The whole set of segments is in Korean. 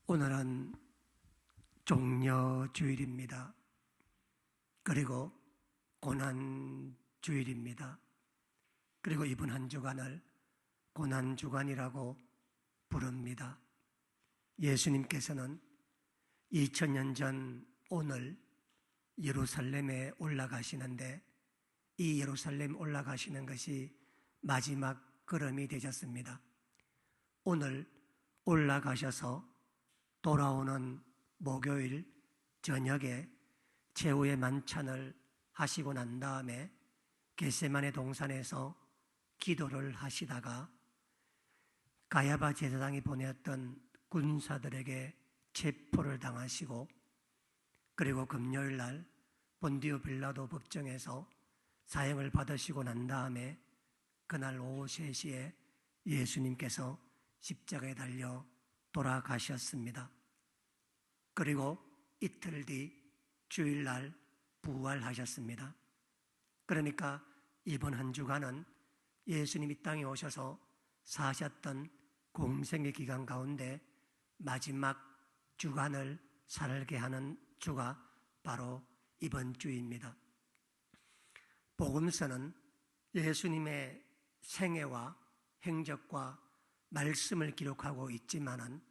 오늘은 종려주일입니다. 그리고 고난주일입니다. 그리고 이번 한 주간을 고난주간이라고 부릅니다. 예수님께서는 2000년 전 오늘 예루살렘에 올라가시는데 이 예루살렘 올라가시는 것이 마지막 걸음이 되셨습니다. 오늘 올라가셔서 돌아오는 목요일 저녁에 최후의 만찬을 하시고 난 다음에 겟세마네 동산에서 기도를 하시다가 가야바 제사장이 보냈던 군사들에게 체포를 당하시고 그리고 금요일 날 본디오 빌라도 법정에서 사형을 받으시고 난 다음에 그날 오후 3시에 예수님께서 십자가에 달려 돌아가셨습니다. 그리고 이틀 뒤 주일날 부활하셨습니다. 그러니까 이번 한 주간은 예수님이 땅에 오셔서 사셨던 공생의 기간 가운데 마지막 주간을 살게 하는 주가 바로 이번 주입니다. 복음서는 예수님의 생애와 행적과 말씀을 기록하고 있지만은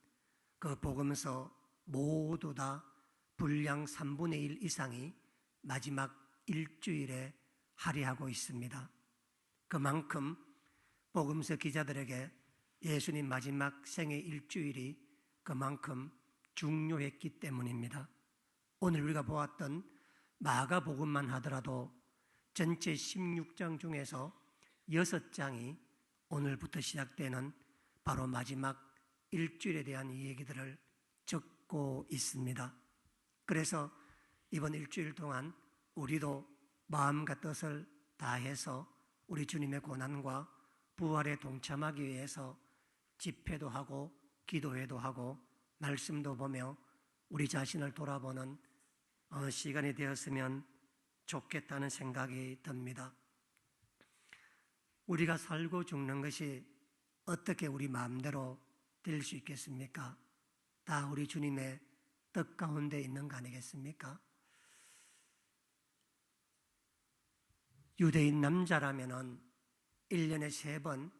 그 복음서 모두 다 분량 3분의 1 이상이 마지막 일주일에 할애하고 있습니다. 그만큼 복음서 기자들에게 예수님 마지막 생애 일주일이 그만큼 중요했기 때문입니다. 오늘 우리가 보았던 마가복음만 하더라도 전체 16장 중에서 6장이 오늘부터 시작되는 바로 마지막 일주일에 대한 이 얘기들을 적고 있습니다. 그래서 이번 일주일 동안 우리도 마음과 뜻을 다해서 우리 주님의 고난과 부활에 동참하기 위해서 집회도 하고 기도회도 하고 말씀도 보며 우리 자신을 돌아보는 시간이 되었으면 좋겠다는 생각이 듭니다. 우리가 살고 죽는 것이 어떻게 우리 마음대로 될 수 있겠습니까? 다 우리 주님의 뜻 가운데 있는 거 아니겠습니까? 유대인 남자라면은 1년에 3번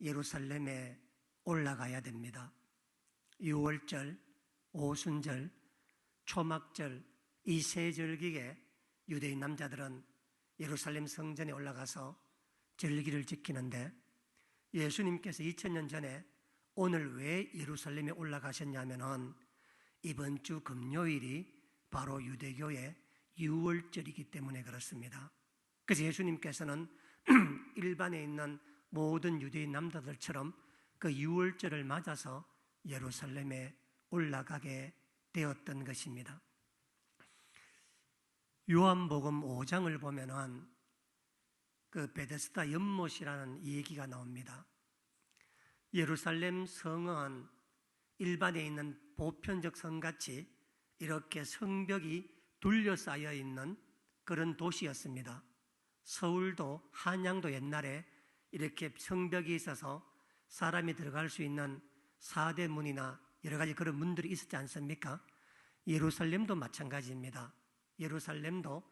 예루살렘에 올라가야 됩니다. 유월절, 오순절, 초막절 이 세 절기에 유대인 남자들은 예루살렘 성전에 올라가서 절기를 지키는데 예수님께서 2000년 전에 오늘 왜 예루살렘에 올라가셨냐면은 이번 주 금요일이 바로 유대교의 유월절이기 때문에 그렇습니다. 그래서 예수님께서는 일반에 있는 모든 유대인 남자들처럼 그 유월절을 맞아서 예루살렘에 올라가게 되었던 것입니다. 요한복음 5장을 보면은 그 베데스다 연못이라는 이 얘기가 나옵니다. 예루살렘 성은 일반에 있는 보편적 성같이 이렇게 성벽이 둘러싸여 있는 그런 도시였습니다. 서울도 한양도 옛날에 이렇게 성벽이 있어서 사람이 들어갈 수 있는 4대 문이나 여러 가지 그런 문들이 있었지 않습니까? 예루살렘도 마찬가지입니다. 예루살렘도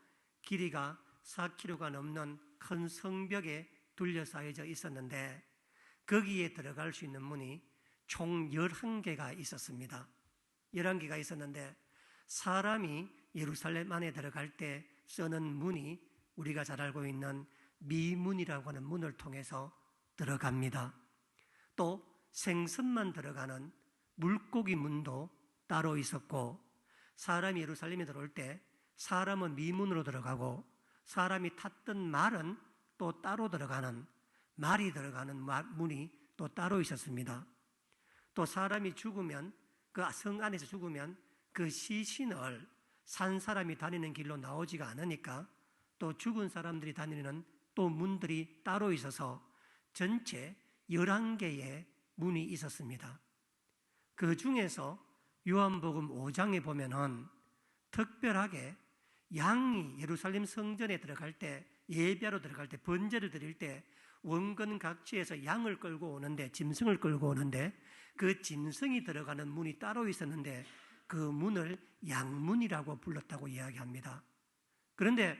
길이가 4km가 넘는 큰 성벽에 둘러싸여져 있었는데 거기에 들어갈 수 있는 문이 총 11개가 있었습니다. 11개가 있었는데 사람이 예루살렘 안에 들어갈 때 쓰는 문이 우리가 잘 알고 있는 미문이라고 하는 문을 통해서 들어갑니다. 또 생선만 들어가는 물고기 문도 따로 있었고 사람이 예루살렘에 들어올 때 사람은 미문으로 들어가고 사람이 탔던 말은 또 따로 들어가는 말이 들어가는 문이 또 따로 있었습니다. 또 사람이 죽으면 그 성 안에서 죽으면 그 시신을 산 사람이 다니는 길로 나오지가 않으니까 또 죽은 사람들이 다니는 또 문들이 따로 있어서 전체 11개의 문이 있었습니다. 그 중에서 요한복음 5장에 보면은 특별하게 양이 예루살렘 성전에 들어갈 때 예배하러 들어갈 때 번제를 드릴 때 원근 각지에서 양을 끌고 오는데, 짐승을 끌고 오는데 그 짐승이 들어가는 문이 따로 있었는데 그 문을 양문이라고 불렀다고 이야기합니다. 그런데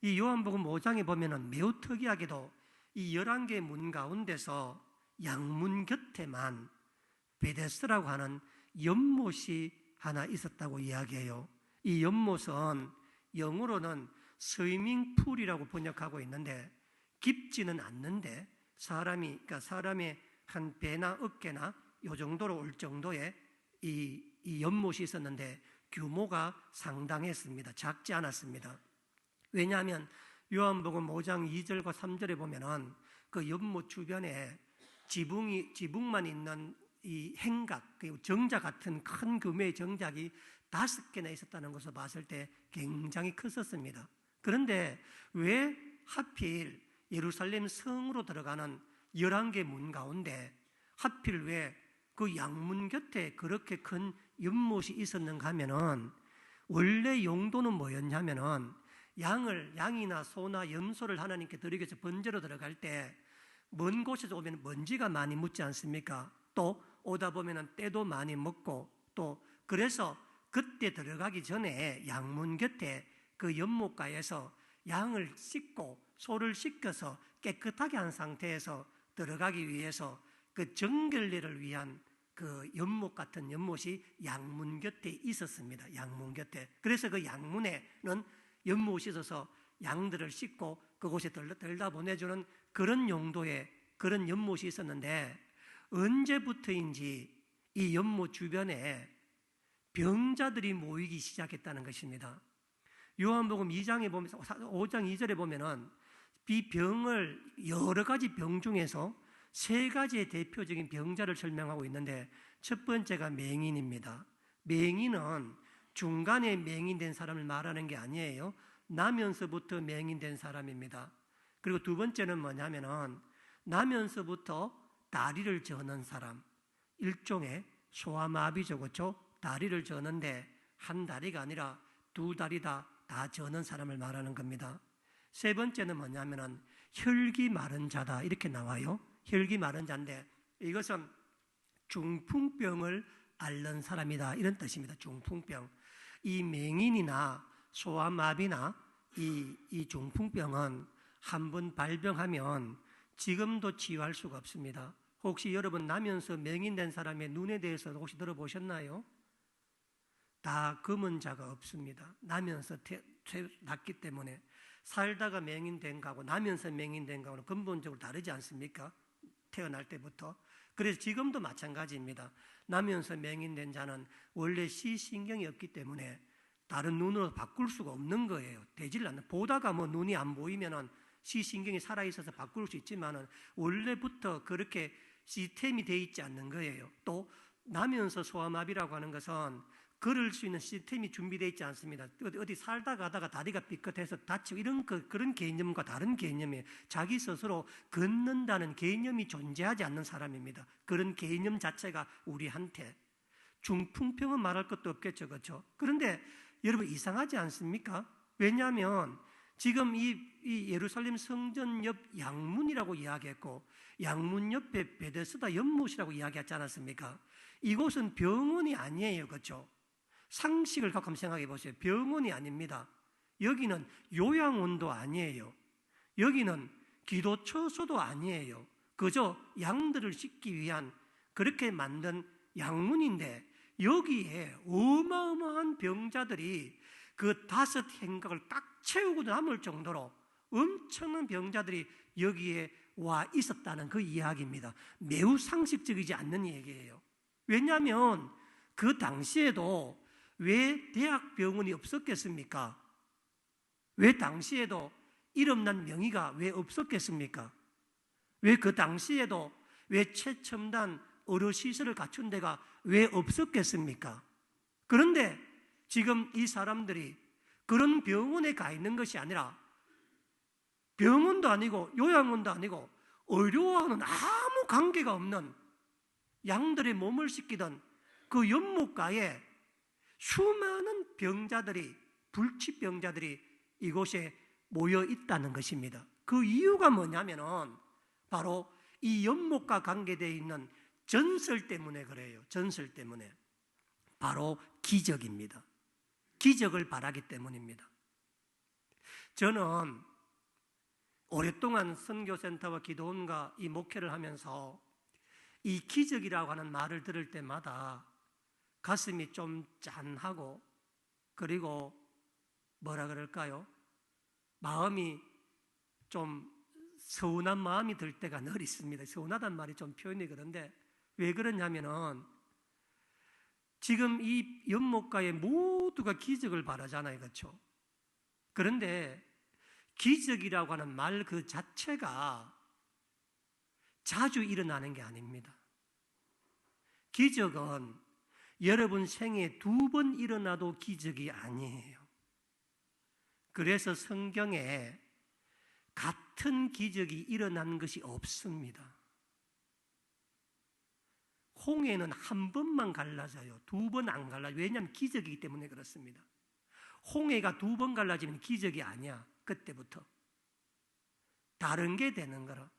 이 요한복음 5장에 보면은 매우 특이하게도 이 11개의 문 가운데서 양문 곁에만 베데스라고 하는 연못이 하나 있었다고 이야기해요. 이 연못은 영어로는 스위밍풀이라고 번역하고 있는데 깊지는 않는데 그러니까 사람의 한 배나 어깨나 요 정도로 올 정도의 이 연못이 있었는데 규모가 상당했습니다. 작지 않았습니다. 왜냐하면 요한복음 5장 2절과 3절에 보면은 그 연못 주변에 지붕만 있는 이 행각, 정자 같은 큰 규모의 정작이 5개나 있었다는 것을 봤을 때 굉장히 컸었습니다. 그런데 왜 하필 예루살렘 성으로 들어가는 11개 문 가운데 하필 왜 그 양문 곁에 그렇게 큰 연못이 있었는가 하면은 원래 용도는 뭐였냐면은 양이나 소나 염소를 하나님께 드리기 위해서 번제로 들어갈 때 먼 곳에서 오면 먼지가 많이 묻지 않습니까? 또 오다 보면은 때도 많이 먹고 또 그래서 그때 들어가기 전에 양문 곁에 그 연못가에서 양을 씻고 소를 씻겨서 깨끗하게 한 상태에서 들어가기 위해서 그 정결례를 위한 그 연못 같은 연못이 양문 곁에 있었습니다. 양문 곁에. 그래서 그 양문에는 연못이 있어서 양들을 씻고 그곳에 들다 보내주는 그런 용도의 그런 연못이 있었는데 언제부터인지 이 연못 주변에 병자들이 모이기 시작했다는 것입니다. 요한복음 2장에 보면 5장 2절에 보면은 이 병을 여러 가지 병 중에서 3가지의 대표적인 병자를 설명하고 있는데 첫 번째가 맹인입니다. 맹인은 중간에 맹인된 사람을 말하는 게 아니에요. 나면서부터 맹인된 사람입니다. 그리고 두 번째는 뭐냐면은 나면서부터 다리를 저는 사람, 일종의 소아마비죠, 그렇죠? 다리를 저는데 한 다리가 아니라 2다리 다 저는 사람을 말하는 겁니다. 세 번째는 뭐냐면은 혈기 마른 자다 이렇게 나와요. 혈기 마른 자인데 이것은 중풍병을 앓는 사람이다 이런 뜻입니다. 중풍병. 이 맹인이나 소아마비나 이 중풍병은 한번 발병하면 지금도 치유할 수가 없습니다. 혹시 여러분 나면서 맹인된 사람의 눈에 대해서 혹시 들어보셨나요? 다 검은 자가 없습니다. 나면서 났기 때문에 살다가 맹인된 거하고 나면서 맹인된 거하고는 근본적으로 다르지 않습니까? 태어날 때부터. 그래서 지금도 마찬가지입니다. 나면서 맹인된 자는 원래 시신경이 없기 때문에 다른 눈으로 바꿀 수가 없는 거예요. 되질 않는. 보다가 뭐 눈이 안 보이면은 시신경이 살아있어서 바꿀 수 있지만은 원래부터 그렇게 시스템이 되어 있지 않는 거예요. 또 나면서 소아마비라고 하는 것은 걸을 수 있는 시스템이 준비되어 있지 않습니다. 어디 살다 가다가 다리가 삐끗해서 다치고 그런 개념과 다른 개념이에요. 자기 스스로 걷는다는 개념이 존재하지 않는 사람입니다. 그런 개념 자체가 우리한테. 중풍병은 말할 것도 없겠죠. 그렇죠? 그런데 여러분 이상하지 않습니까? 왜냐하면 지금 이 예루살렘 성전 옆 양문이라고 이야기했고 양문 옆에 베데스다 연못이라고 이야기하지 않았습니까? 이곳은 병원이 아니에요. 그렇죠? 상식을 갖고 한번 생각해 보세요. 병원이 아닙니다. 여기는 요양원도 아니에요. 여기는 기도처소도 아니에요. 그저 양들을 씻기 위한 그렇게 만든 양문인데 여기에 어마어마한 병자들이 그 5 행각을 딱 채우고 남을 정도로 엄청난 병자들이 여기에 와 있었다는 그 이야기입니다. 매우 상식적이지 않는 얘기예요. 왜냐하면 그 당시에도 왜 대학병원이 없었겠습니까? 왜 당시에도 이름난 명의가 왜 없었겠습니까? 왜 그 당시에도 왜 최첨단 의료시설을 갖춘 데가 왜 없었겠습니까? 그런데 지금 이 사람들이 그런 병원에 가 있는 것이 아니라 병원도 아니고 요양원도 아니고 의료와는 아무 관계가 없는 양들의 몸을 씻기던 그 연못가에 수많은 병자들이 불치병자들이 이곳에 모여 있다는 것입니다. 그 이유가 뭐냐면은 바로 이 연못과 관계되어 있는 전설 때문에 그래요. 전설 때문에. 바로 기적입니다. 기적을 바라기 때문입니다. 저는 오랫동안 선교센터와 기도원과 이 목회를 하면서 이 기적이라고 하는 말을 들을 때마다 가슴이 좀 짠하고, 그리고 뭐라 그럴까요? 마음이 좀 서운한 마음이 들 때가 늘 있습니다. 서운하단 말이 좀 표현이 그런데 왜 그러냐면은 지금 이 연못가에 모두가 기적을 바라잖아요. 그렇죠? 그런데 기적이라고 하는 말 그 자체가 자주 일어나는 게 아닙니다. 기적은 여러분 생에 2번 일어나도 기적이 아니에요. 그래서 성경에 같은 기적이 일어난 것이 없습니다. 홍해는 한 번만 갈라져요. 2번 안 갈라져요. 왜냐하면 기적이기 때문에 그렇습니다. 홍해가 2번 갈라지면 기적이 아니야. 그때부터 다른 게 되는 거라.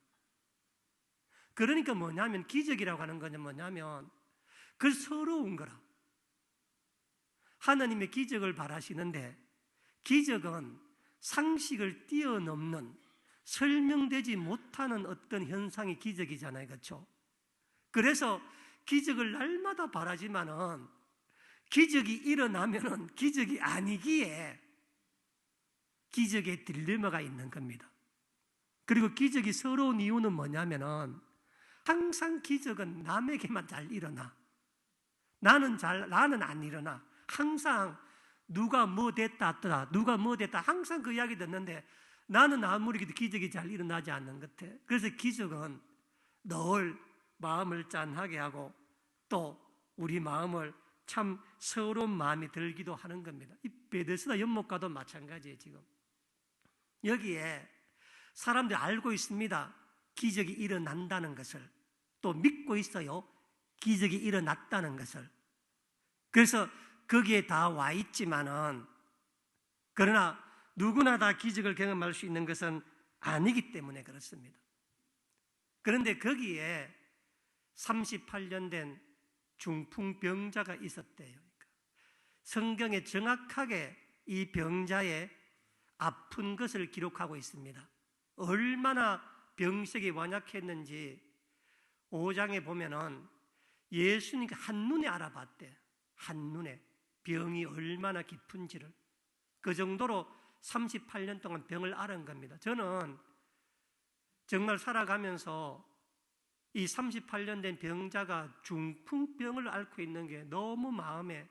그러니까 뭐냐면 기적이라고 하는 것은 뭐냐면 그 서러운 거라. 하나님의 기적을 바라시는데 기적은 상식을 뛰어넘는 설명되지 못하는 어떤 현상이 기적이잖아요. 그렇죠? 그래서 기적을 날마다 바라지만은 기적이 일어나면은 기적이 아니기에 기적의 딜레마가 있는 겁니다. 그리고 기적이 서러운 이유는 뭐냐면은 항상 기적은 남에게만 잘 일어나. 나는 안 일어나. 항상 누가 뭐 됐다, 누가 뭐 됐다. 항상 그 이야기 듣는데 나는 아무리 기적이 잘 일어나지 않는 것 같아. 그래서 기적은 늘 마음을 짠하게 하고 또 우리 마음을 참 서러운 마음이 들기도 하는 겁니다. 이 베데스다 연못가도 마찬가지예요. 지금 여기에 사람들이 알고 있습니다. 기적이 일어난다는 것을. 또 믿고 있어요. 기적이 일어났다는 것을. 그래서 거기에 다 와 있지만은 그러나 누구나 다 기적을 경험할 수 있는 것은 아니기 때문에 그렇습니다. 그런데 거기에 38년 된 중풍병자가 있었대요. 성경에 정확하게 이 병자의 아픈 것을 기록하고 있습니다. 얼마나 병색이 완약했는지 5장에 보면은 예수님이 한눈에 알아봤대. 한눈에 병이 얼마나 깊은지를. 그 정도로 38년 동안 병을 앓은 겁니다. 저는 정말 살아가면서 이 38년 된 병자가 중풍병을 앓고 있는 게 너무 마음에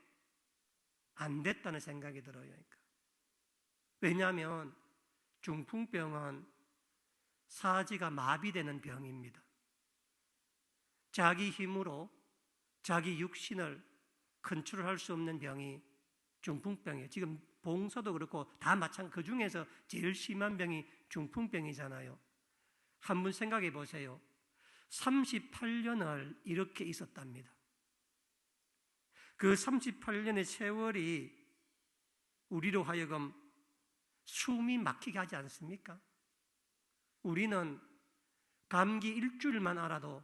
안 됐다는 생각이 들어요. 그러니까. 왜냐하면 중풍병은 사지가 마비되는 병입니다. 자기 힘으로 자기 육신을 컨트롤할 수 없는 병이 중풍병이에요. 지금 봉사도 그렇고 다 마찬가지. 그 중에서 제일 심한 병이 중풍병이잖아요. 한번 생각해 보세요. 38년을 이렇게 있었답니다. 그 38년의 세월이 우리로 하여금 숨이 막히게 하지 않습니까? 우리는 감기 일주일만 알아도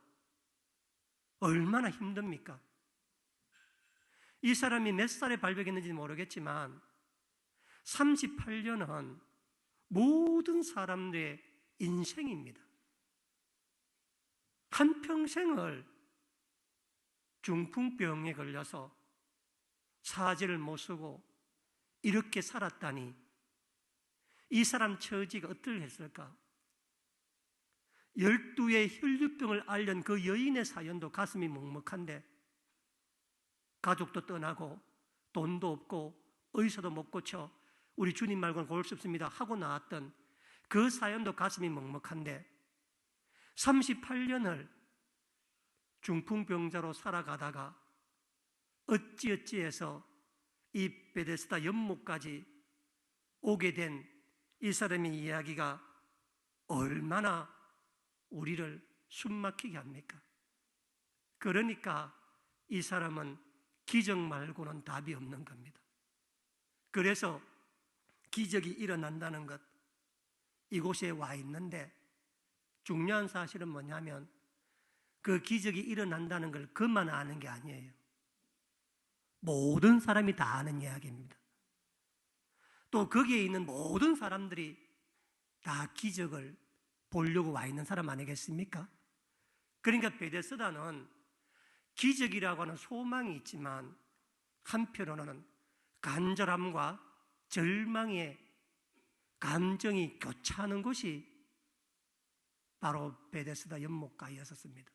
얼마나 힘듭니까? 이 사람이 몇 살에 발병했는지 모르겠지만 38년은 모든 사람들의 인생입니다. 한평생을 중풍병에 걸려서 사지를 못 쓰고 이렇게 살았다니 이 사람 처지가 어떠했을까? 12의 혈류병을 앓는 그 여인의 사연도 가슴이 먹먹한데 가족도 떠나고 돈도 없고 의사도 못 고쳐 우리 주님 말고는 고를 수 없습니다 하고 나왔던 그 사연도 가슴이 먹먹한데 38년을 중풍병자로 살아가다가 어찌어찌해서 이 베데스다 연못까지 오게 된 이 사람의 이야기가 얼마나 우리를 숨막히게 합니까? 그러니까 이 사람은 기적 말고는 답이 없는 겁니다. 그래서 기적이 일어난다는 것, 이곳에 와 있는데 중요한 사실은 뭐냐면 그 기적이 일어난다는 걸 그만 아는 게 아니에요. 모든 사람이 다 아는 이야기입니다. 또 거기에 있는 모든 사람들이 다 기적을 보려고 와 있는 사람 아니겠습니까? 그러니까 베데스다는 기적이라고 하는 소망이 있지만 한편으로는 간절함과 절망의 감정이 교차하는 곳이 바로 베데스다 연못가였었습니다.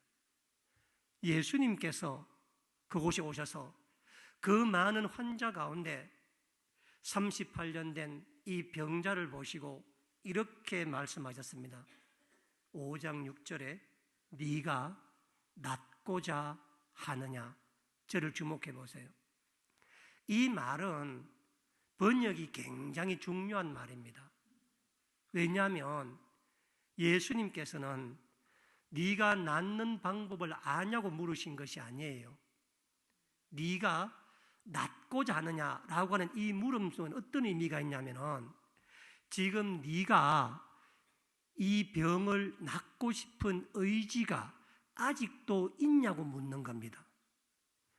예수님께서 그곳에 오셔서 그 많은 환자 가운데 38년 된 이 병자를 보시고 이렇게 말씀하셨습니다. 5장 6절에 네가 낫고자 하느냐. 저를 주목해 보세요. 이 말은 번역이 굉장히 중요한 말입니다. 왜냐하면 예수님께서는 네가 낫는 방법을 아냐고 물으신 것이 아니에요. 네가 낫고자 하느냐라고 하는 이 물음 속에는 어떤 의미가 있냐면은 지금 네가 이 병을 낫고 싶은 의지가 아직도 있냐고 묻는 겁니다.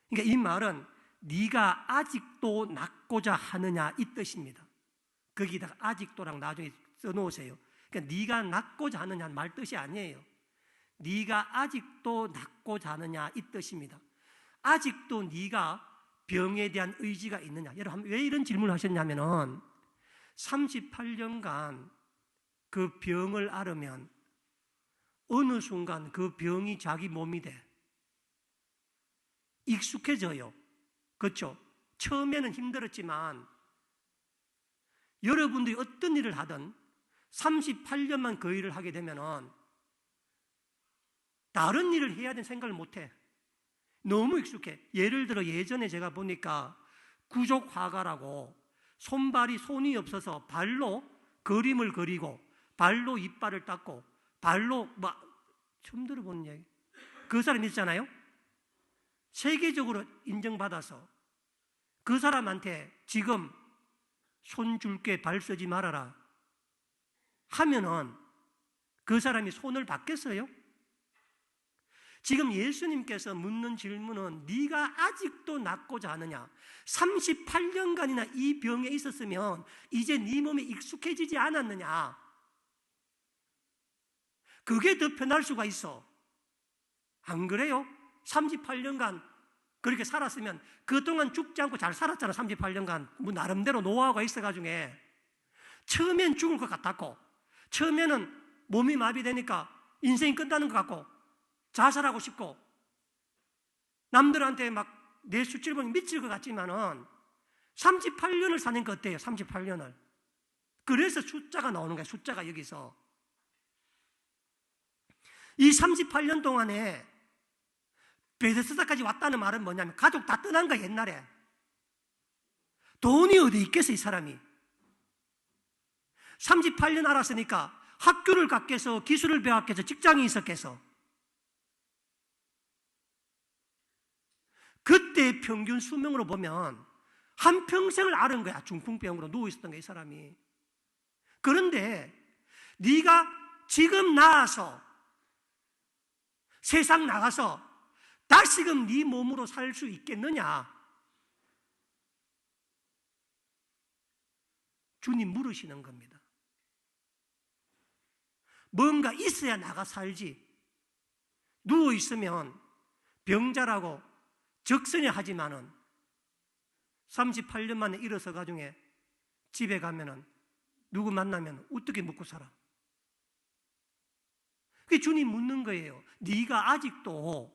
그러니까 이 말은 네가 아직도 낫고자 하느냐 이 뜻입니다. 거기다가 아직도랑 나중에 써놓으세요. 그러니까 네가 낫고자 하느냐 말 뜻이 아니에요. 네가 아직도 낫고자 하느냐 이 뜻입니다. 아직도 네가 병에 대한 의지가 있느냐. 여러분 왜 이런 질문을 하셨냐면은 38년간 그 병을 앓으면 어느 순간 그 병이 자기 몸이 돼. 익숙해져요. 그렇죠? 처음에는 힘들었지만 여러분들이 어떤 일을 하든 38년만 그 일을 하게 되면은 다른 일을 해야 되는 생각을 못 해. 너무 익숙해. 예를 들어 예전에 제가 보니까 구족 화가라고 손이 없어서 발로 그림을 그리고 발로 이빨을 닦고 발로 처음 들어보는 얘기. 그 사람 있잖아요. 세계적으로 인정받아서 그 사람한테 지금 손 줄게 발 쓰지 말아라 하면은 그 사람이 손을 받겠어요? 지금 예수님께서 묻는 질문은 네가 아직도 낫고자 하느냐? 38년간이나 이 병에 있었으면 이제 네 몸에 익숙해지지 않았느냐? 그게 더 편할 수가 있어. 안 그래요? 38년간 그렇게 살았으면 그동안 죽지 않고 잘 살았잖아. 38년간 뭐 나름대로 노하우가 있어가지고 처음엔 죽을 것 같았고 처음에는 몸이 마비되니까 인생이 끝나는 것 같고 자살하고 싶고 남들한테 막 내 수치를 보면 미칠 것 같지만은 38년을 사는 거 어때요? 38년을. 그래서 숫자가 나오는 거야. 숫자가 여기서. 이 38년 동안에 베데스다까지 왔다는 말은 뭐냐면 가족 다 떠난 거야. 옛날에. 돈이 어디 있겠어 이 사람이. 38년 알았으니까 학교를 갔겠어, 기술을 배웠겠어, 직장이 있었겠어. 그때 평균 수명으로 보면 한평생을 앓은 거야. 중풍병으로 누워있었던 거야 이 사람이. 그런데 네가 지금 나와서 세상 나가서 다시금 네 몸으로 살 수 있겠느냐? 주님 물으시는 겁니다. 뭔가 있어야 나가 살지. 누워있으면 병자라고 적선이 하지만은 38년 만에 일어서 가지고 집에 가면은 누구 만나면 어떻게 먹고 살아? 그게 주님 묻는 거예요. 네가 아직도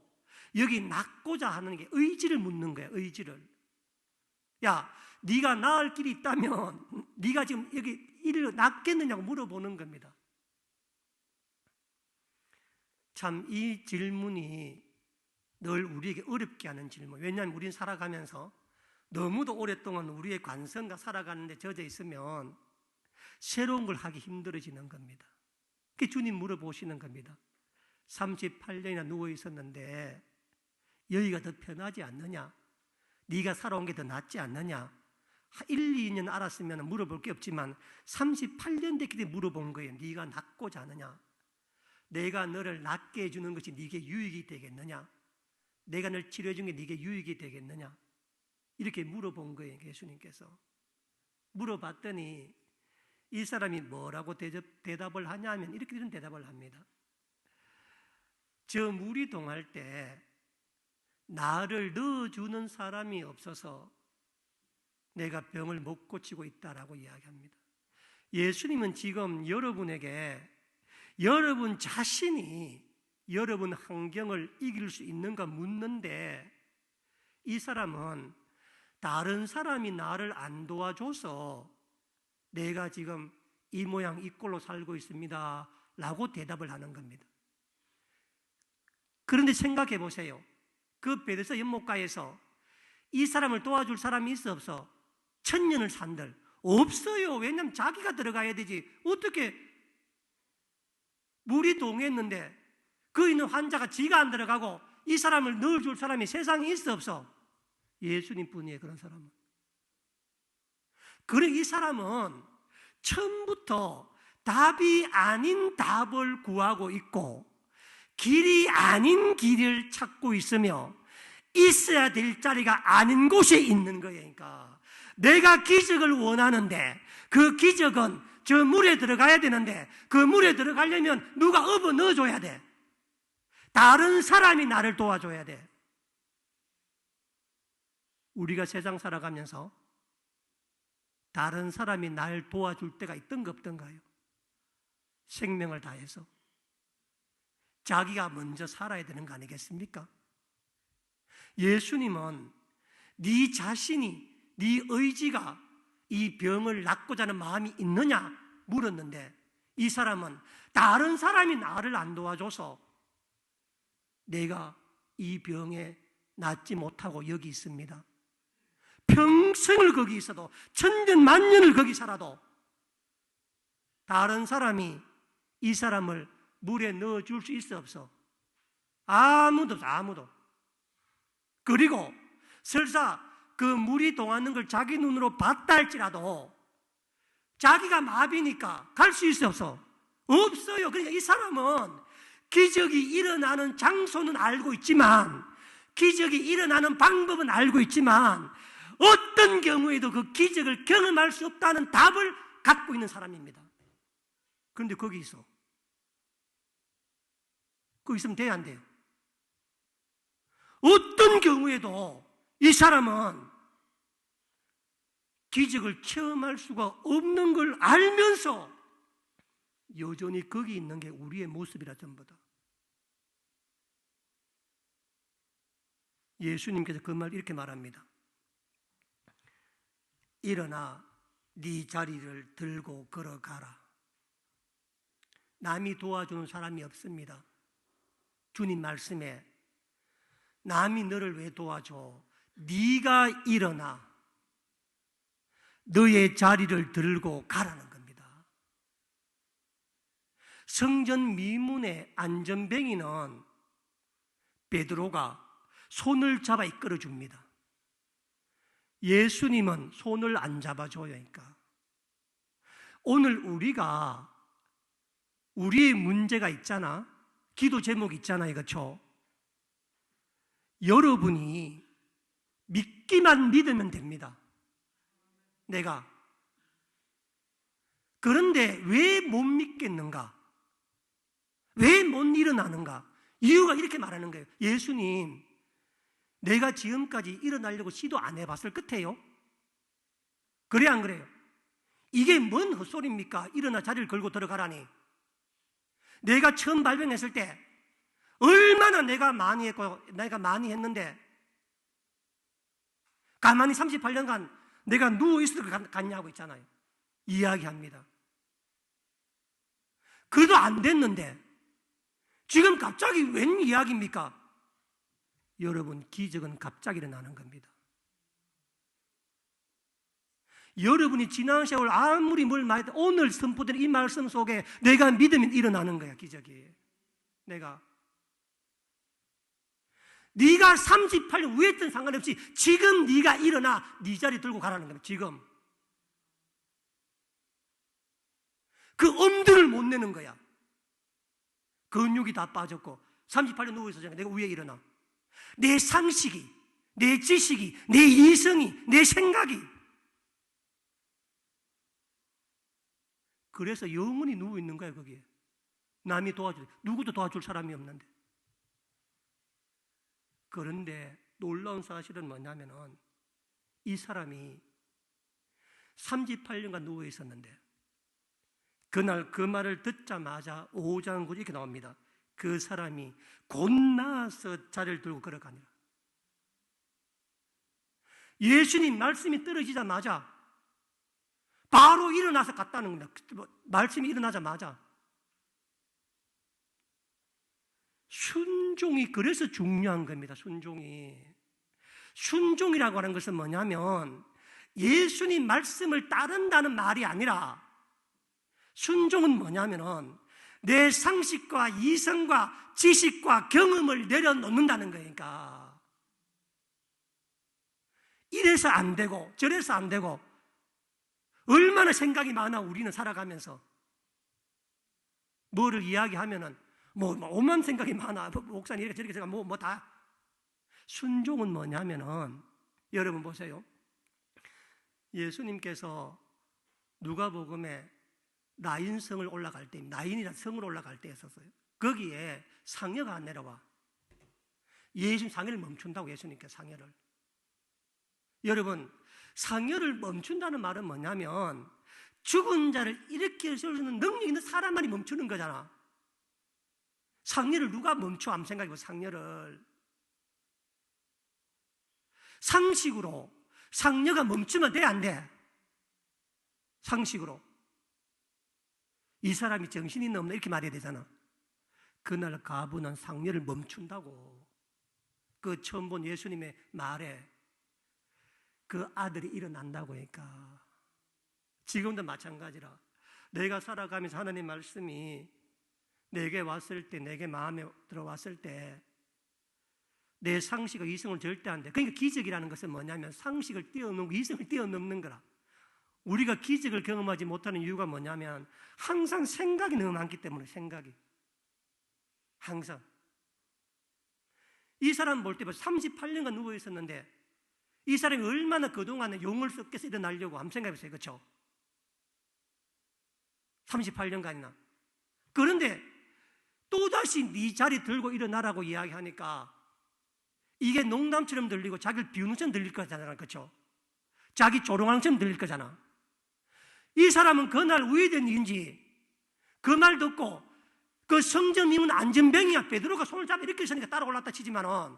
여기 낫고자 하는 게 의지를 묻는 거야. 의지를. 야, 네가 나을 길이 있다면 네가 지금 여기 이를 낫겠느냐고 물어보는 겁니다. 참 이 질문이 늘 우리에게 어렵게 하는 질문. 왜냐하면 우리는 살아가면서 너무도 오랫동안 우리의 관성과 살아가는데 젖어 있으면 새로운 걸 하기 힘들어지는 겁니다. 그게 주님 물어보시는 겁니다. 38년이나 누워 있었는데 여기가 더 편하지 않느냐? 네가 살아온 게 더 낫지 않느냐? 1, 2년 알았으면 물어볼 게 없지만 38년 됐기 때문에 물어본 거예요. 네가 낫고자 하느냐? 내가 너를 낫게 해주는 것이 네게 유익이 되겠느냐? 내가 너를 치료해 준 게 네게 유익이 되겠느냐? 이렇게 물어본 거예요. 예수님께서. 물어봤더니 이 사람이 뭐라고 대답을 하냐면 이런 대답을 합니다. 저 물이 동할 때 나를 넣어주는 사람이 없어서 내가 병을 못 고치고 있다라고 이야기합니다. 예수님은 지금 여러분에게 여러분 자신이 여러분 환경을 이길 수 있는가 묻는데, 이 사람은 다른 사람이 나를 안 도와줘서 내가 지금 이 모양 이 꼴로 살고 있습니다 라고 대답을 하는 겁니다. 그런데 생각해 보세요. 그 베데스다 연못가에서 이 사람을 도와줄 사람이 있어 없어? 1000년을 산들 없어요. 왜냐하면 자기가 들어가야 되지. 어떻게 물이 동했는데 그 있는 환자가 지가 안 들어가고 이 사람을 넣어줄 사람이 세상에 있어 없어? 예수님뿐이에요. 그런 사람은. 그래, 이 사람은 처음부터 답이 아닌 답을 구하고 있고 길이 아닌 길을 찾고 있으며 있어야 될 자리가 아닌 곳에 있는 거예요. 그러니까 내가 기적을 원하는데 그 기적은 저 물에 들어가야 되는데 그 물에 들어가려면 누가 업어 넣어줘야 돼. 다른 사람이 나를 도와줘야 돼. 우리가 세상 살아가면서 다른 사람이 날 도와줄 때가 있던가 없던가요? 생명을 다해서 자기가 먼저 살아야 되는 거 아니겠습니까? 예수님은 네 자신이, 네 의지가 이 병을 낫고자 하는 마음이 있느냐 물었는데, 이 사람은 다른 사람이 나를 안 도와줘서 내가 이 병에 낫지 못하고 여기 있습니다. 평생을 거기 있어도 1000년 만년을 거기 살아도 다른 사람이 이 사람을 물에 넣어줄 수 있어 없어? 아무도 없어. 아무도. 그리고 설사 그 물이 동하는 걸 자기 눈으로 봤다 할지라도 자기가 마비니까 갈 수 있어 없어? 없어요. 그러니까 이 사람은 기적이 일어나는 장소는 알고 있지만, 기적이 일어나는 방법은 알고 있지만 어떤 경우에도 그 기적을 경험할 수 없다는 답을 갖고 있는 사람입니다. 그런데 거기 있어. 거기 있으면 돼야 안 돼요? 어떤 경우에도 이 사람은 기적을 체험할 수가 없는 걸 알면서 여전히 거기 있는 게 우리의 모습이라 전부 다. 예수님께서 그 말 이렇게 말합니다. 일어나 네 자리를 들고 걸어가라. 남이 도와주는 사람이 없습니다. 주님 말씀에 남이 너를 왜 도와줘? 네가 일어나 너의 자리를 들고 가라는 겁니다. 성전 미문의 안전뱅이는 베드로가 손을 잡아 이끌어줍니다. 예수님은 손을 안 잡아줘요. 그러니까 오늘 우리가 우리의 문제가 있잖아. 기도 제목 있잖아요. 그렇죠? 여러분이 믿기만 믿으면 됩니다. 내가. 그런데 왜 못 믿겠는가? 왜 못 일어나는가? 이유가 이렇게 말하는 거예요. 예수님, 내가 지금까지 일어나려고 시도 안 해봤을 끝에요? 그래 안 그래요? 이게 뭔 헛소리입니까? 일어나 자리를 걸고 들어가라니. 내가 처음 발병했을 때 얼마나 내가 많이 했고 내가 많이 했는데 가만히 38년간 내가 누워있을 것 같냐고 있잖아요. 이야기합니다. 그래도 안 됐는데 지금 갑자기 웬 이야기입니까? 여러분, 기적은 갑자기 일어나는 겁니다. 여러분이 지난 세월 아무리 뭘 많이 해도 오늘 선포되는 이 말씀 속에 내가 믿으면 일어나는 거야. 기적이. 네가 38년 위에 있든 상관없이 지금 네가 일어나 네 자리 들고 가라는 겁니다. 지금. 그 엄두를 못 내는 거야. 근육이 다 빠졌고 38년 누워있었잖아요. 내가 위에 일어나. 내 상식이, 내 지식이, 내 이성이, 내 생각이, 그래서 영원히 누워있는 거예요. 거기에 남이 도와줄, 누구도 도와줄 사람이 없는데. 그런데 놀라운 사실은 뭐냐면은 이 사람이 38년간 누워 있었는데 그날 그 말을 듣자마자 5장 9절 이렇게 나옵니다. 그 사람이 곧 나아서 자리를 들고 걸어가니라. 예수님 말씀이 떨어지자마자 바로 일어나서 갔다는 겁니다. 말씀이 일어나자마자. 순종이 그래서 중요한 겁니다. 순종이라고 하는 것은 뭐냐면 예수님 말씀을 따른다는 말이 아니라, 순종은 뭐냐면은 내 상식과 이성과 지식과 경험을 내려놓는다는 거니까. 이래서 안 되고 저래서 안 되고 얼마나 생각이 많아. 우리는 살아가면서 뭐를 이야기하면은 오만 생각이 많아. 목사님 이렇게 저렇게 생각 뭐 다. 순종은 뭐냐면은 여러분 보세요. 예수님께서 누가복음에 나인성을 올라갈 때, 나인이라는 성을 올라갈 때 했었어요. 거기에 상여가 안 내려와. 예수님 상여를 멈춘다고. 예수님께서 상여를. 여러분, 상여를 멈춘다는 말은 뭐냐면 죽은 자를 일으킬 수 있는 능력 있는 사람만이 멈추는 거잖아. 상여를 누가 멈춰? 아무 생각이고. 상여를 상식으로 상여가 멈추면 돼, 안 돼? 상식으로 이 사람이 정신이 있나 없나 이렇게 말해야 되잖아. 그날 가부는 상여를 멈춘다고. 그 처음 본 예수님의 말에 그 아들이 일어난다고 하니까. 지금도 마찬가지라. 내가 살아가면서 하나님 말씀이 내게 왔을 때, 내게 마음에 들어왔을 때 내 상식과 이성을 절대 안 돼. 그러니까 기적이라는 것은 뭐냐면 상식을 뛰어넘고 이성을 뛰어넘는 거라. 우리가 기적을 경험하지 못하는 이유가 뭐냐면 항상 생각이 너무 많기 때문에. 생각이 항상. 이 사람 볼 때 38년간 누워 있었는데 이 사람이 얼마나 그동안에 용을 섞여서 일어나려고 한번 생각해보세요. 그렇죠? 38년간이나. 그런데 또다시 네 자리 들고 일어나라고 이야기하니까 이게 농담처럼 들리고 자기를 비우는 것처럼 들릴 거잖아요. 그렇죠? 자기 조롱하는 것처럼 들릴 거잖아. 이 사람은 그날 우회된 일인지 그 말 듣고 그 성전님은 안전병이야. 베드로가 손을 잡아 이렇게 있으니까 따라 올랐다 치지만은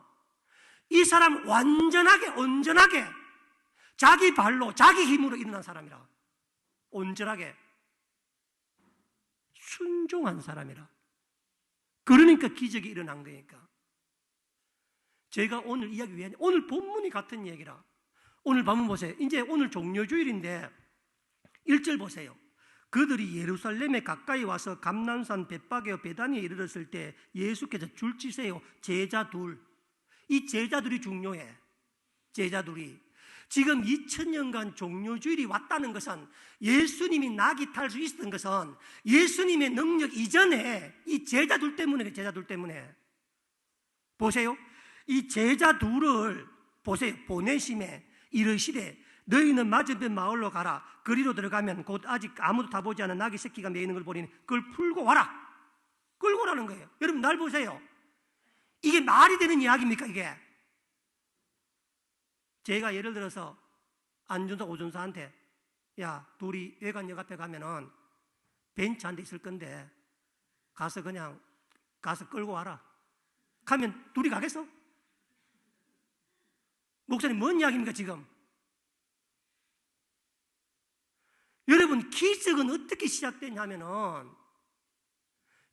이 사람은 완전하게 온전하게 자기 발로 자기 힘으로 일어난 사람이라. 온전하게 순종한 사람이라. 그러니까 기적이 일어난 거니까. 제가 오늘 이야기 위해 오늘 본문이 같은 얘기라. 오늘 본문 보세요. 이제 오늘 종료주일인데 1절 보세요. 그들이 예루살렘에 가까이 와서 감난산 벳바게와 베다니에 이르렀을 때 예수께서 줄지세요. 제자 둘. 이 제자들이 중요해. 제자들이. 지금 2000년간 종료주일이 왔다는 것은 예수님이 낙이 탈 수 있었던 것은 예수님의 능력 이전에 이 제자들 때문에. 제자들 때문에. 보세요. 이 제자 둘을 보세요. 보내심에 이르시되 너희는 맞은편 마을로 가라. 그리로 들어가면 곧 아직 아무도 다 보지 않은 나귀 새끼가 매이는 걸 보니 그걸 풀고 와라. 끌고 오라는 거예요. 여러분 날 보세요. 이게 말이 되는 이야기입니까 이게? 제가 예를 들어서 안준석 오준사한테 야 둘이 외관역 앞에 가면은 벤츠 한 대 있을 건데 가서 그냥 가서 끌고 와라. 가면 둘이 가겠어? 목사님 뭔 이야기입니까 지금? 여러분 기적은 어떻게 시작되냐면은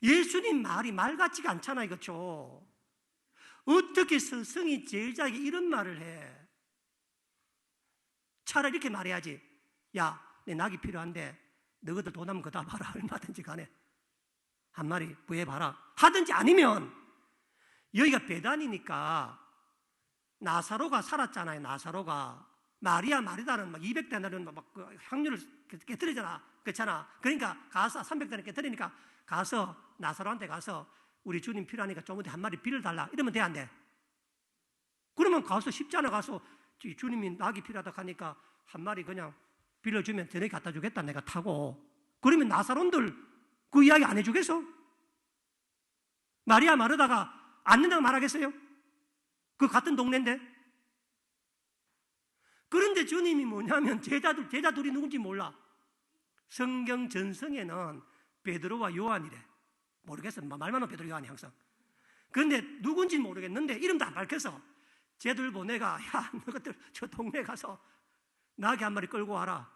예수님 말이 말 같지가 않잖아요. 그렇죠? 어떻게 스승이 제자에게 이런 말을 해? 차라리 이렇게 말해야지. 야, 내 낙이 필요한데 너희들 돈 하면 그다 봐라. 얼마든지 간에 한 마리 구해봐라. 하든지 아니면 여기가 베단이니까 나사로가 살았잖아요. 나사로가 마리아 마리다는 막 200데나리온 막 그 확률을 깨뜨리잖아. 그렇잖아. 그러니까 가서 300데나리온 깨뜨리니까 가서 나사로한테 가서 우리 주님 필요하니까 좀 어디 한 마리 빌려달라 이러면 돼, 안 돼? 그러면 가서 십자나 가서 주님이 낙이 필요하다 하니까 한 마리 그냥 빌려주면 저녁에 갖다 주겠다 내가 타고. 그러면 나사론들 그 이야기 안 해주겠어? 마리아 마르다가 안 된다고 말하겠어요? 그 같은 동네인데. 그런데 주님이 뭐냐면 제자들이 누군지 몰라. 성경 전성에는 베드로와 요한이래. 모르겠어. 말만 하면 베드로 요한이 항상. 그런데 누군지 모르겠는데 이름도 안 밝혀서 쟤들 보내가 야 너희들 저 동네 가서 나귀 한 마리 끌고 와라.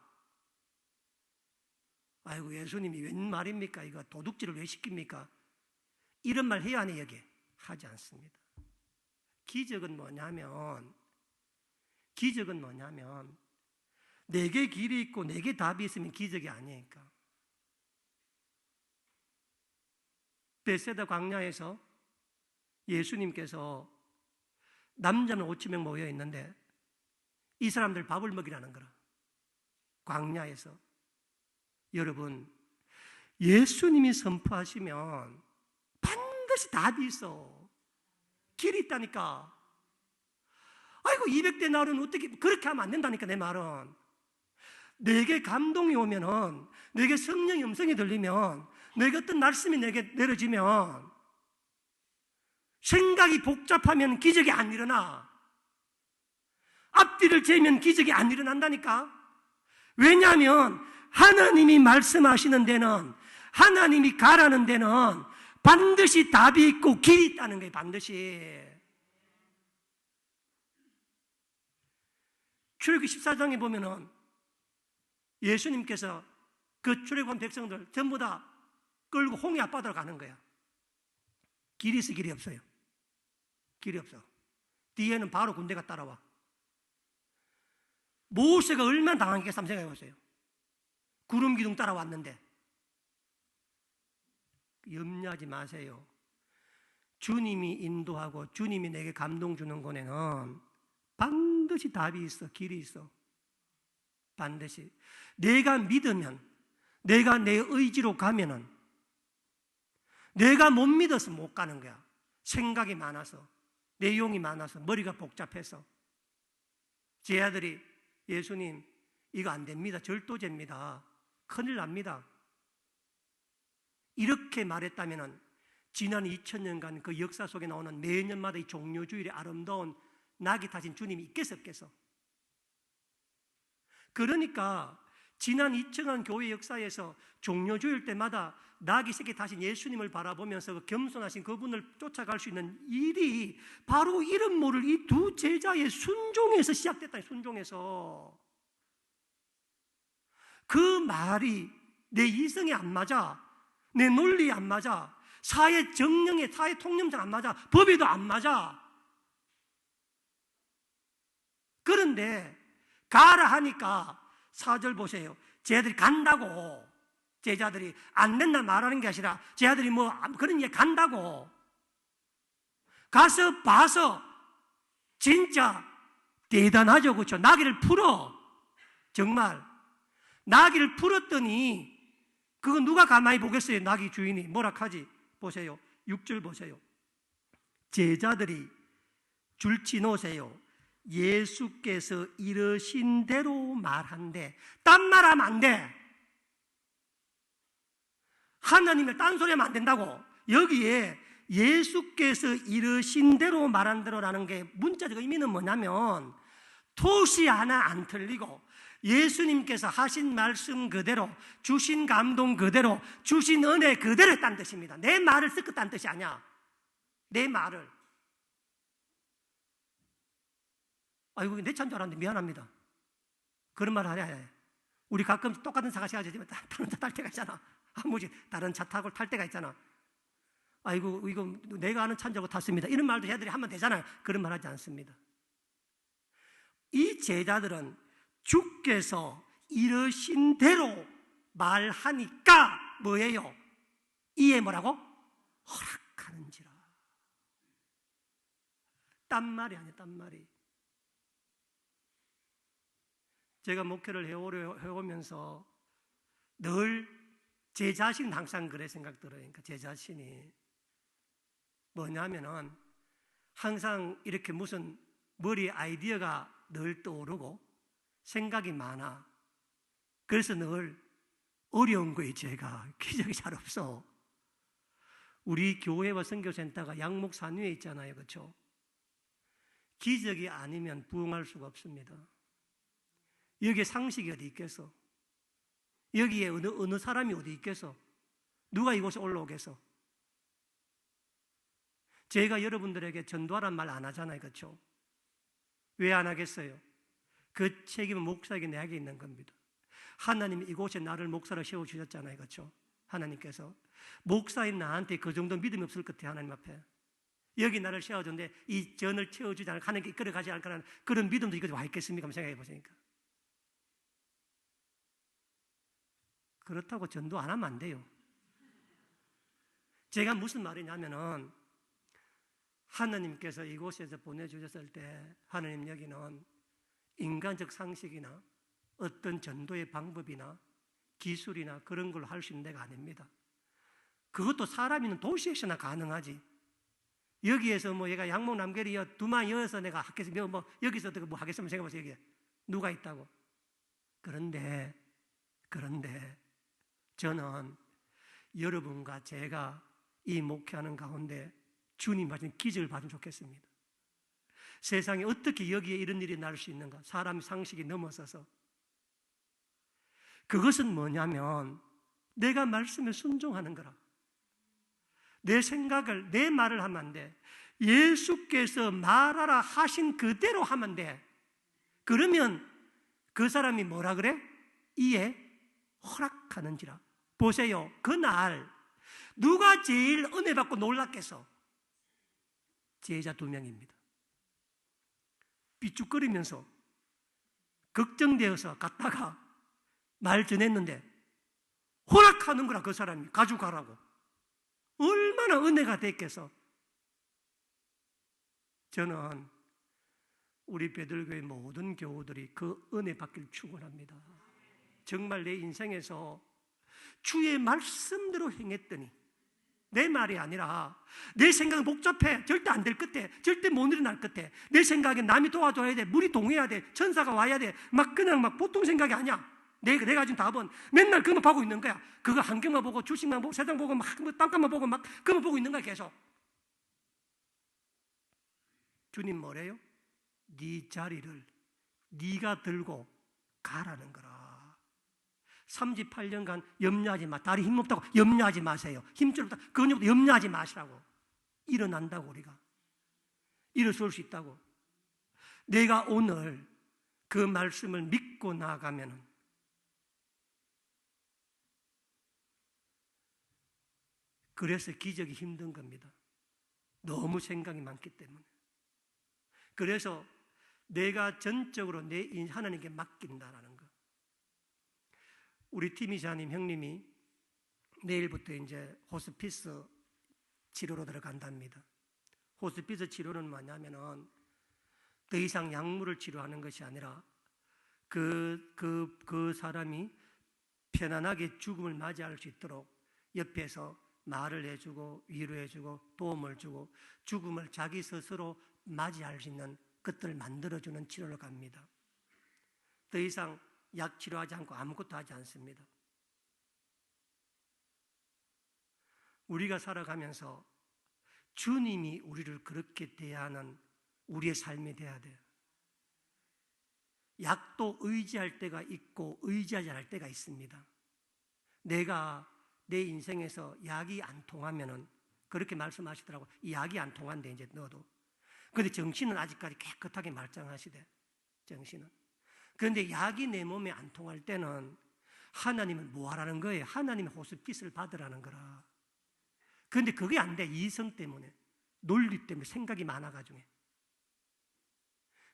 아이고 예수님이 웬 말입니까? 이거 도둑질을 왜 시킵니까? 이런 말 해야 하니 여기 하지 않습니다. 기적은 뭐냐면 내게 길이 있고 내게 답이 있으면 기적이 아니니까. 베세다 광야에서 예수님께서 남자는 5,000명 모여 있는데 이 사람들 밥을 먹이라는 거라. 광야에서. 여러분, 예수님이 선포하시면 반드시 답이 있어. 길이 있다니까. 아이고 200대 날은 어떻게 그렇게 하면 안 된다니까. 내 말은 내게 감동이 오면은, 내게 성령의 음성이 들리면, 내게 어떤 말씀이 내게 내려지면, 생각이 복잡하면 기적이 안 일어나. 앞뒤를 재면 기적이 안 일어난다니까. 왜냐하면 하나님이 말씀하시는 데는, 하나님이 가라는 데는 반드시 답이 있고 길이 있다는 거예요. 반드시. 출애굽기 14장에 보면은 예수님께서 그 출애굽한 백성들 전부 다 끌고 홍해 앞바다로 가는 거야. 길이 있어, 길이 없어요. 길이 없어. 뒤에는 바로 군대가 따라와. 모세가 얼마나 당황했겠어 한번 생각해 보세요. 구름 기둥 따라왔는데. 염려하지 마세요. 주님이 인도하고 주님이 내게 감동 주는 곳에는 반드시 답이 있어. 길이 있어. 반드시. 내가 믿으면, 내가 내 의지로 가면은, 내가 못 믿어서 못 가는 거야. 생각이 많아서, 내용이 많아서, 머리가 복잡해서. 제 아들이 예수님 이거 안 됩니다. 절도죄입니다. 큰일 납니다. 이렇게 말했다면 지난 2000년간 그 역사 속에 나오는 매년마다 이 종료주일의 아름다운 낙이 타신 주님이 있겠어 없겠어? 그러니까 지난 2000년 교회 역사에서 종료주일 때마다 낙이 새끼 타신 예수님을 바라보면서 그 겸손하신 그분을 쫓아갈 수 있는 일이 바로 이름 모를 이 두 제자의 순종에서 시작됐다. 순종에서. 그 말이 내 이성에 안 맞아, 내 논리에 안 맞아, 사회 정령에, 사회 통념상 안 맞아, 법에도 안 맞아. 그런데 가라 하니까 4절 보세요. 쟤들이 간다고. 제자들이 안 된다 말하는 게 아니라 제자들이 뭐 그런 얘기 간다고. 가서 봐서 진짜 대단하죠. 그렇죠? 나귀를 풀어. 정말 나귀를 풀었더니 그거 누가 가만히 보겠어요? 나귀 주인이 뭐라 하지? 보세요. 6절 보세요. 제자들이 줄치 놓으세요. 예수께서 이르신 대로 말한대. 딴 말하면 안 돼. 하나님의 딴소리하면 안 된다고. 여기에 예수께서 이르신 대로 말한 대로라는 게 문자적 의미는 뭐냐면 토시 하나 안 틀리고 예수님께서 하신 말씀 그대로, 주신 감동 그대로, 주신 은혜 그대로 했다는 뜻입니다. 내 말을 섞었다는 뜻이 아니야. 내 말을. 아이고 내 차인 줄 알았는데 미안합니다. 그런 말 하냐. 우리 가끔 똑같은 사가시 가지고 다른 차 탈 때가 있잖아. 뭐지 다른 차 타고 탈 때가 있잖아. 아이고 이거 내가 아는 차인 줄 알고 탔습니다. 이런 말도 애들이 하면 되잖아요. 그런 말 하지 않습니다. 이 제자들은 주께서 이르신 대로 말하니까 뭐예요? 이에 뭐라고? 허락하는지라. 딴 말이 아니야. 딴 말이. 제가 목회를 해오면서 늘 제 자신 항상 그래 생각 들어요. 그러니까 제 자신이 뭐냐면은 항상 이렇게 무슨 머리에 아이디어가 늘 떠오르고 생각이 많아. 그래서 늘 어려운 거예요. 제가 기적이 잘 없어. 우리 교회와 선교센터가 양목산 위에 있잖아요. 그렇죠? 기적이 아니면 부흥할 수가 없습니다. 여기에 상식이 어디 있겠어? 여기에 어느 사람이 어디 있겠어? 누가 이곳에 올라오겠어? 제가 여러분들에게 전도하란 말 안 하잖아요. 그렇죠? 왜 안 하겠어요? 그 책임은 목사에게 내게 있는 겁니다. 하나님이 이곳에 나를 목사로 세워주셨잖아요. 그렇죠? 하나님께서. 목사인 나한테 그 정도 믿음이 없을 것 같아요. 하나님 앞에. 여기 나를 세워줬는데 이 전을 채워주지 않고 하나님께 이끌어가지 않을 거라는 그런 믿음도 이거 와 있겠습니까? 한번 생각해 보시니까. 그렇다고 전도 안 하면 안 돼요. 제가 무슨 말이냐면은 하나님께서 이곳에서 보내주셨을 때 하나님 여기는 인간적 상식이나 어떤 전도의 방법이나 기술이나 그런 걸로 할 수 있는 데가 아닙니다. 그것도 사람 있는 도시에서나 가능하지. 여기에서 뭐 얘가 양목 남결이 두만 여어서 내가 학교에서 뭐 여기서 뭐 하겠으면 생각해보세요. 여기에 누가 있다고. 그런데 저는 여러분과 제가 이 목회하는 가운데 주님 받은 기적을 받으면 좋겠습니다. 세상에 어떻게 여기에 이런 일이 날 수 있는가? 사람 상식이 넘어서서. 그것은 뭐냐면 내가 말씀에 순종하는 거라. 내 생각을, 내 말을 하면 안 돼. 예수께서 말하라 하신 그대로 하면 돼. 그러면 그 사람이 뭐라 그래? 이에 허락하는지라. 보세요. 그날 누가 제일 은혜 받고 놀랐겠어? 제자 2명입니다. 삐죽거리면서 걱정되어서 갔다가 말 전했는데 허락하는 거라. 그 사람이 가져가라고. 얼마나 은혜가 됐겠어. 저는 우리 베들교회 모든 교우들이 그 은혜 받기를 축원합니다. 정말 내 인생에서 주의 말씀대로 행했더니 내 말이 아니라 내 생각은 복잡해. 절대 안 될 끝에, 절대 못 일어날 끝에 내 생각에 남이 도와줘야 돼. 물이 동해야 돼. 천사가 와야 돼. 그냥 보통 생각이 아니야. 내가 지금 답은 맨날 그것만 보고 있는 거야. 그거 환경만 보고 주식만 보고 세상 보고 땅값만 보고 그것만 보고 있는 거야. 계속. 주님 뭐래요? 네 자리를 네가 들고 가라는 거라. 38년간 염려하지 마. 다리 힘없다고 염려하지 마세요. 힘줄 없다. 그거보다 염려하지 마시라고. 일어난다고. 우리가 일어설 수 있다고. 내가 오늘 그 말씀을 믿고 나아가면 그래서 기적이 힘든 겁니다. 너무 생각이 많기 때문에. 그래서 내가 전적으로 내 인생 하나님께 맡긴다라는 거. 우리 티미샤님 형님이 내일부터 이제 호스피스 치료로 들어간답니다. 호스피스 치료는 뭐냐면은 더 이상 약물을 치료하는 것이 아니라 그 사람이 편안하게 죽음을 맞이할 수 있도록 옆에서 말을 해주고 위로해주고 도움을 주고 죽음을 자기 스스로 맞이할 수 있는 것들을 만들어주는 치료로 갑니다. 더 이상 약 치료하지 않고 아무것도 하지 않습니다. 우리가 살아가면서 주님이 우리를 그렇게 대하는 우리의 삶이 돼야 돼요. 약도 의지할 때가 있고 의지하지 않을 때가 있습니다. 내가 내 인생에서 약이 안 통하면은 그렇게 말씀하시더라고. 이 약이 안 통한대 이제 너도. 그런데 정신은 아직까지 깨끗하게 말짱하시대. 정신은. 그런데 약이 내 몸에 안 통할 때는 하나님은 뭐 하라는 거예요? 하나님의 호스피스를 받으라는 거라. 그런데 그게 안 돼. 이성 때문에, 논리 때문에, 생각이 많아가지고.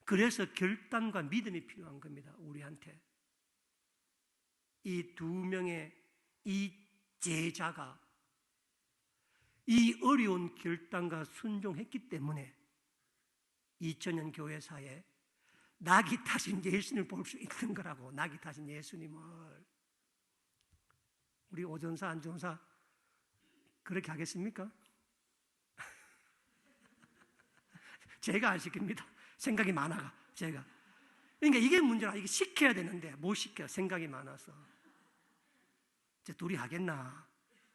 그래서 결단과 믿음이 필요한 겁니다. 우리한테. 이 2명의 이 제자가 이 어려운 결단과 순종했기 때문에 2000년 교회사에 낙이 타신 예수님을 볼 수 있는 거라고. 낙이 타신 예수님을. 우리 오전사 안전사 그렇게 하겠습니까? 제가 안 시킵니다. 생각이 많아가 제가. 그러니까 이게 문제라. 이게 시켜야 되는데 못 시켜. 생각이 많아서. 저 둘이 하겠나?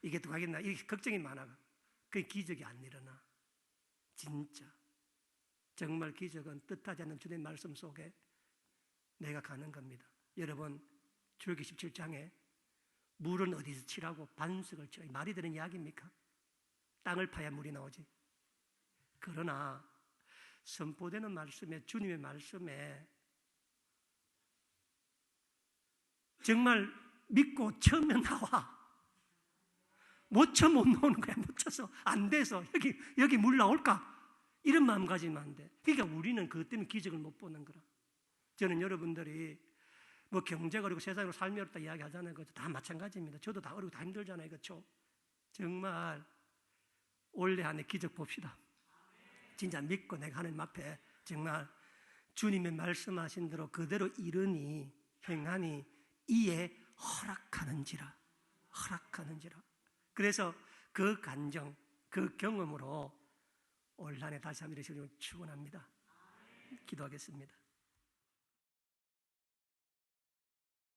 이게 또 하겠나? 이게 걱정이 많아가. 그 기적이 안 일어나. 진짜. 정말 기적은 뜻하지 않는 주님의 말씀 속에 내가 가는 겁니다. 여러분, 출애굽기 17장에 물은 어디서 치라고? 반석을 치라. 말이 되는 이야기입니까? 땅을 파야 물이 나오지. 그러나 선포되는 말씀에, 주님의 말씀에 정말 믿고 처음에 나와. 못 쳐 못 나오는 거야. 못 쳐서 안 돼서 여기 물 나올까? 이런 마음가짐은 안 돼. 그러니까 우리는 그것 때문에 기적을 못 보는 거라. 저는 여러분들이 뭐 경제가 어렵고 세상으로 삶이 어렵다 이야기하잖아요. 그것도 다 마찬가지입니다. 저도 다 어렵고 다 힘들잖아요. 그렇죠? 정말 올해 안에 기적 봅시다. 진짜 믿고 내가 하나님 앞에 정말 주님의 말씀하신 대로 그대로 이르니 행하니 이에 허락하는지라. 그래서 그 간정, 그 경험으로 올 한해 다시 한번 이렇게 축원합니다. 기도하겠습니다.